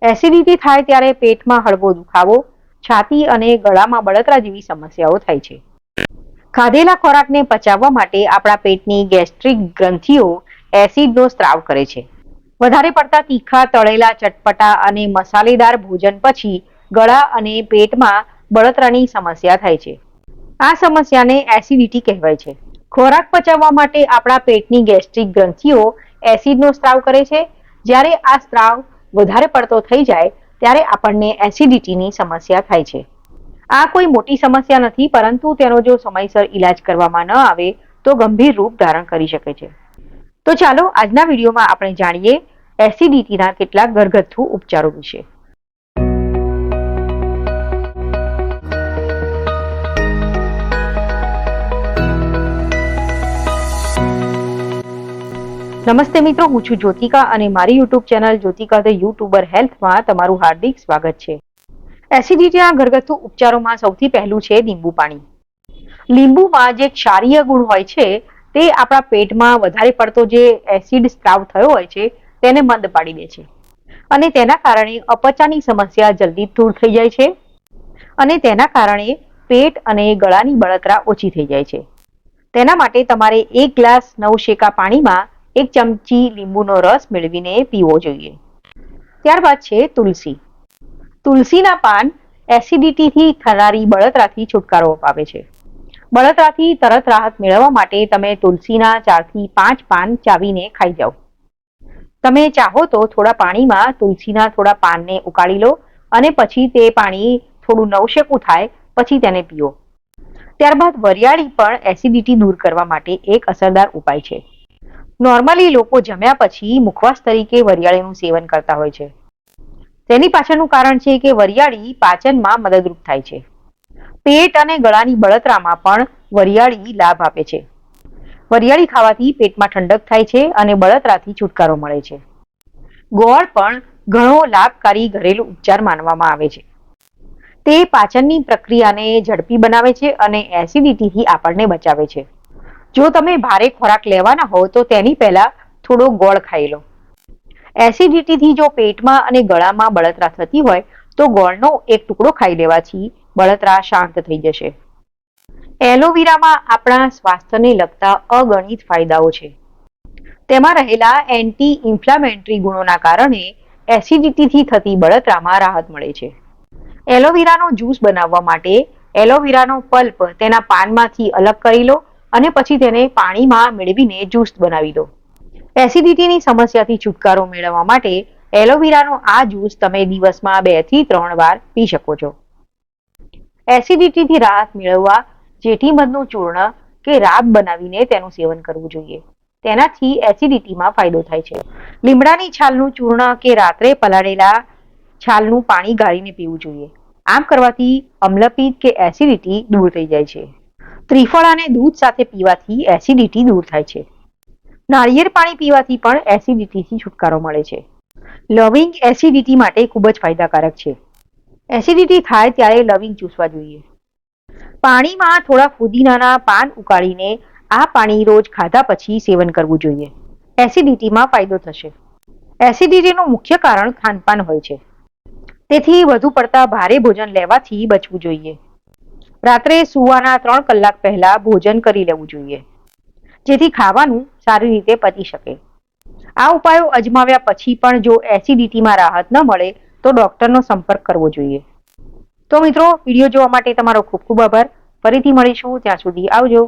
Acidity થાય ત્યારે પેટમાં હળવો દુખાવો, છાતી અને ગળામાં બળતરા જેવી સમસ્યાઓ થાય છે. ખાધેલા ખોરાકને પચાવવા માટે આપણા પેટની ગેસ્ટ્રિક ગ્રંથિઓ એસિડનો સ્ત્રાવ કરે છે. વધારે પડતા તીખા, તળેલા, ચટપટા અને મસાલેદાર ભોજન પછી ગળા અને પેટમાં બળતરાની સમસ્યા થાય છે. આ સમસ્યાને એસિડિટી કહેવાય છે. ખોરાક પચાવવા માટે આપણા પેટની ગેસ્ટ્રિક ગ્રંથિઓ એસિડનો સ્ત્રાવ કરે છે. જ્યારે આ સ્ત્રાવ વધારે પડતો થઈ જાય ત્યારે આપણને એસિડિટીની સમસ્યા થાય છે. આ કોઈ મોટી સમસ્યા નથી, પરંતુ તેનો જો સમયસર ઈલાજ કરવામાં ન આવે તો ગંભીર રૂપ ધારણ કરી શકે છે. તો ચાલો આજના વિડીયોમાં આપણે જાણીએ એસિડિટીના કેટલાક ઘરગથ્થુ ઉપચારો વિશે. નમસ્તે મિત્રો, હું છું જ્યોતિકા અને મારી YouTube channel Jyotika the YouTuber હેલ્થમાં તમારું હાર્દિક સ્વાગત છે. એસિડિટીના ઘરગથ્થુ ઉપચારોમાં સૌથી પહેલું છે લીંબુ પાણી. લીંબુમાં જે ક્ષારીય ગુણ હોય છે તે આપણા પેટમાં વધારે પડતો જે એસિડ સ્ત્રાવ થયો હોય છે તેને મંદ પાડી દે છે અને તેના કારણે અપચાની સમસ્યા જલ્દી દૂર થઈ જાય છે અને તેના કારણે પેટ અને ગળાની બળતરા ઓછી થઈ જાય છે. તેના માટે તમારે 1 ગ્લાસ નવશેકા પાણીમાં 1 ચમચી લીંબુનો રસ મેળવીને પીવો જોઈએ. ત્યારબાદ છે તુલસી. તુલસીના પાન એસિડિટીથી થનારી બળતરાથી છુટકારો અપાવે છે. બળતરાથી તરત રાહત મેળવવા માટે તમે તુલસીના 4 થી 5 પાન ચાવીને ખાઈ જાઓ. તમે ચાહો તો થોડા પાણીમાં તુલસીના થોડા પાનને ઉકાળી લો અને પછી તે પાણી થોડું નવશેકું થાય પછી તેને પીઓ. ત્યારબાદ વરિયાળી પણ એસિડિટી દૂર કરવા માટે એક અસરદાર ઉપાય છે. નોર્મલી લોકો જમ્યા પછી મુખવાસ તરીકે વરિયાળીનું સેવન કરતા હોય છે. તેની પાછળનું કારણ છે કે વરિયાળી પાચનમાં મદદરૂપ થાય છે. પેટ અને ગળાની બળતરામાં પણ વરિયાળી લાભ આપે છે. વરિયાળી ખાવાથી પેટમાં ઠંડક થાય છે અને બળતરાથી છુટકારો મળે છે. ગોળ પણ ઘણો લાભકારી ઘરેલું ઉપચાર માનવામાં આવે છે. તે પાચનની પ્રક્રિયાને ઝડપી બનાવે છે અને એસિડિટીથી આપણને બચાવે છે. જો તમે ભારે ખોરાક લેવાના હો તો તેની પહેલા થોડો ગોળ ખાઈ લો. એસિડિટીથી જો પેટમાં અને ગળામાં બળતરા થતી હોય તો ગોળનો એક ટુકડો ખાઈ લેવાથી બળતરા શાંત થઈ જશે. એલોવેરામાં આપણા સ્વાસ્થ્યને લગતા અગણિત ફાયદાઓ છે. તેમાં રહેલા એન્ટી ઇન્ફ્લામેટરી ગુણોના કારણે એસિડિટીથી થતી બળતરામાં રાહત મળે છે. એલોવેરાનો જ્યુસ બનાવવા માટે એલોવેરાનો પલ્પ તેના પાનમાંથી અલગ કરી લો અને પછી તેને પાણીમાં મેળવીને જ્યુસ બનાવી લો. એસિડિટીની સમસ્યાથી છુટકારો મેળવવા માટે એલોવેરાનો આ જ્યુસ તમે દિવસમાં 2 થી 3 વાર પી શકો છો. એસિડિટીથી રાહત મેળવવા જેઠીમધનું ચૂર્ણ કે રાબ બનાવીને તેનું સેવન કરવું જોઈએ. તેનાથી એસિડિટીમાં ફાયદો થાય છે. લીમડાની છાલનું ચૂર્ણ કે રાત્રે પલાળેલા છાલનું પાણી ગાળીને પીવું જોઈએ. આમ કરવાથી અમ્લપિત્ત કે એસિડિટી દૂર થઈ જાય છે. ત્રિફળ અને દૂધ સાથે પીવાથી એસિડિટી દૂર થાય છે. નાળિયેર પાણી પીવાથી પણ એસિડિટીથી છુટકારો મળે છે. લવિંગ એસિડિટી માટે ખૂબ જ ફાયદાકારક છે. એસિડિટી થાય ત્યારે લવિંગ ચૂસવા જોઈએ. પાણીમાં થોડા ફુદીનાના પાન ઉકાળીને આ પાણી રોજ ખાધા પછી સેવન કરવું જોઈએ. એસિડિટીમાં ફાયદો થશે. એસિડિટીનું મુખ્ય કારણ ખાનપાન હોય છે. તેથી વધુ પડતા ભારે ભોજન લેવાથી બચવું જોઈએ. રાત્રે સૂવાના 3 કલાક પહેલા ભોજન કરી લેવું જોઈએ જેથી ખાવાનું સારી રીતે પચી શકે. આ ઉપાયો અજમાવ્યા પછી પણ જો એસિડિટીમાં રાહત ન મળે તો ડોક્ટરનો સંપર્ક કરવો જોઈએ. તો મિત્રો, વિડીયો જોવા માટે તમારો ખૂબ ખૂબ આભાર. ફરીથી મળીશું, ત્યાં સુધી આવજો.